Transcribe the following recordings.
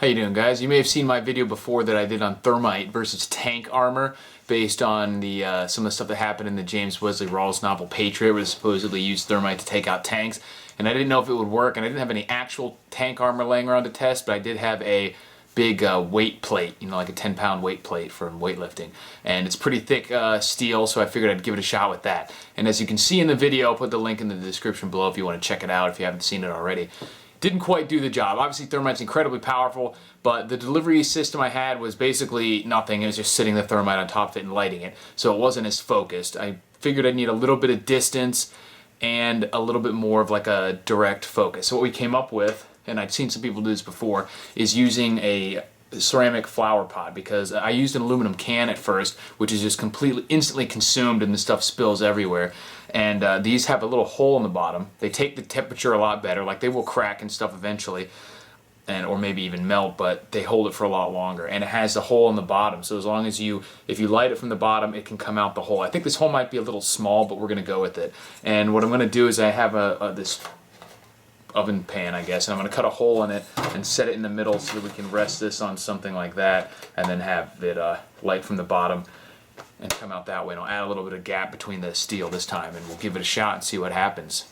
How you doing, guys? You may have seen my video before that I did on Thermite versus tank armor based on the some of the stuff that happened in the James Wesley Rawls novel Patriot, where they supposedly used Thermite to take out tanks. And I didn't know if it would work, and I didn't have any actual tank armor laying around to test, but I did have a big weight plate, you know, like a 10-pound weight plate for weightlifting. And it's pretty thick steel, so I figured I'd give it a shot with that. And as you can see in the video, I'll put the link in the description below if you want to check it out if you haven't seen it already. Didn't quite do the job. Obviously, Thermite's incredibly powerful, but the delivery system I had was basically nothing. It was just sitting the Thermite on top of it and lighting it, so it wasn't as focused. I figured I'd need a little bit of distance and a little bit more of like a direct focus. So what we came up with, and I'd seen some people do this before, is using a ceramic flower pot, because I used an aluminum can at first, which is just completely instantly consumed and the stuff spills everywhere. And these have a little hole in the bottom. They take the temperature a lot better, like they will crack and stuff eventually, and or maybe even melt, but they hold it for a lot longer. And it has a hole in the bottom, so as long as if you light it from the bottom, it can come out the hole. I think this hole might be a little small, but we're gonna go with it. And what I'm gonna do is I have this oven pan, I guess, and I'm going to cut a hole in it and set it in the middle so that we can rest this on something like that, and then have it light from the bottom and come out that way. And I'll add a little bit of gap between the steel this time, and we'll give it a shot and see what happens.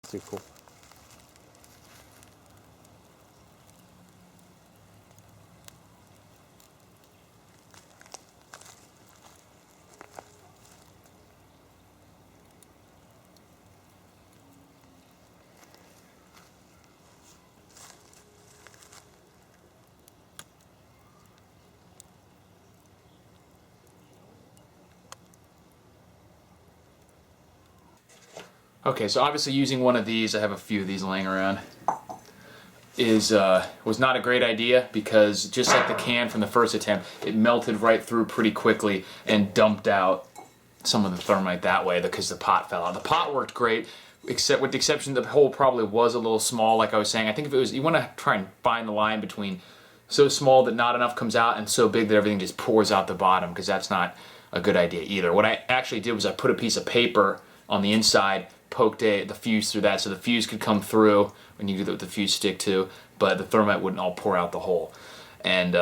Too cool. Okay, so obviously using one of these, I have a few of these laying around, was not a great idea, because just like the can from the first attempt, it melted right through pretty quickly and dumped out some of the Thermite that way because the pot fell out. The pot worked great, except with the exception that the hole probably was a little small, like I was saying. I think if it was, you want to try and find the line between so small that not enough comes out and so big that everything just pours out the bottom, because that's not a good idea either. What I actually did was I put a piece of paper on the inside, poked the fuse through that so the fuse could come through when you do the fuse stick too, but the Thermite wouldn't all pour out the hole. And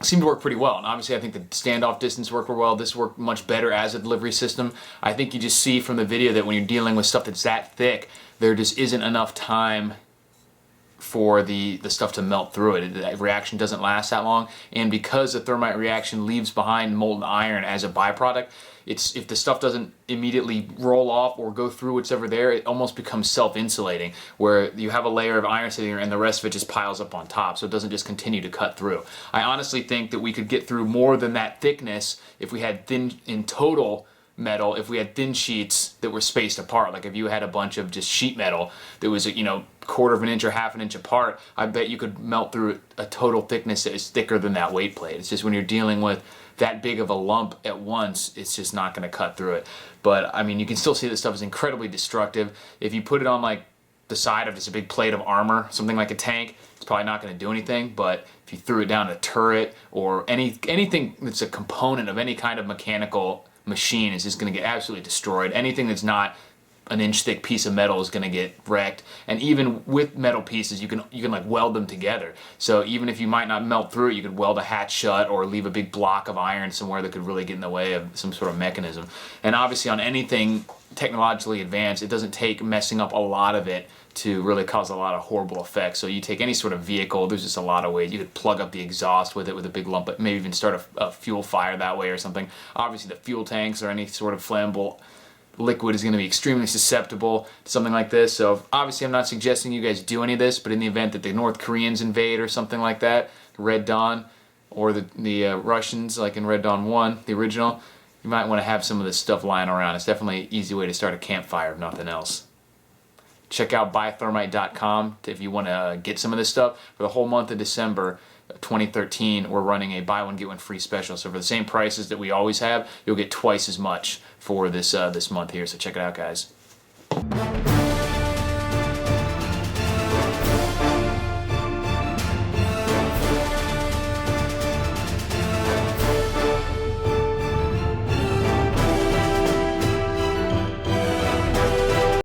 seemed to work pretty well. And obviously I think the standoff distance worked well. This worked much better as a delivery system. I think you just see from the video that when you're dealing with stuff that's that thick, there just isn't enough time for the stuff to melt through it. The reaction doesn't last that long, and because the Thermite reaction leaves behind molten iron as a byproduct, if the stuff doesn't immediately roll off or go through what's ever there, it almost becomes self-insulating, where you have a layer of iron sitting there and the rest of it just piles up on top, so it doesn't just continue to cut through. I honestly think that we could get through more than that thickness if we had in total metal, if we had thin sheets that were spaced apart. Like if you had a bunch of just sheet metal that was, you know, quarter of an inch or half an inch apart, I bet you could melt through a total thickness that is thicker than that weight plate. It's just when you're dealing with that big of a lump at once, it's just not going to cut through it. But I mean, you can still see this stuff is incredibly destructive. If you put it on like the side of just a big plate of armor, something like a tank, it's probably not going to do anything. But if you threw it down a turret or anything that's a component of any kind of mechanical machine, is just going to get absolutely destroyed. Anything that's not an inch thick piece of metal is going to get wrecked. And even with metal pieces, you can like weld them together. So even if you might not melt through it, you could weld a hatch shut or leave a big block of iron somewhere that could really get in the way of some sort of mechanism. And obviously on anything technologically advanced, it doesn't take messing up a lot of it to really cause a lot of horrible effects. So you take any sort of vehicle, there's just a lot of ways. You could plug up the exhaust with it with a big lump, but maybe even start a fuel fire that way or something. Obviously the fuel tanks or any sort of flammable liquid is going to be extremely susceptible to something like this. So obviously I'm not suggesting you guys do any of this, but in the event that the North Koreans invade or something like that, Red Dawn, or the Russians, like in Red Dawn 1, the original, you might want to have some of this stuff lying around. It's definitely an easy way to start a campfire, if nothing else. Check out buythermite.com if you want to get some of this stuff. For the whole month of December 2013, we're running a buy one get one free special. So for the same prices that we always have, you'll get twice as much for this this month here. So check it out, guys.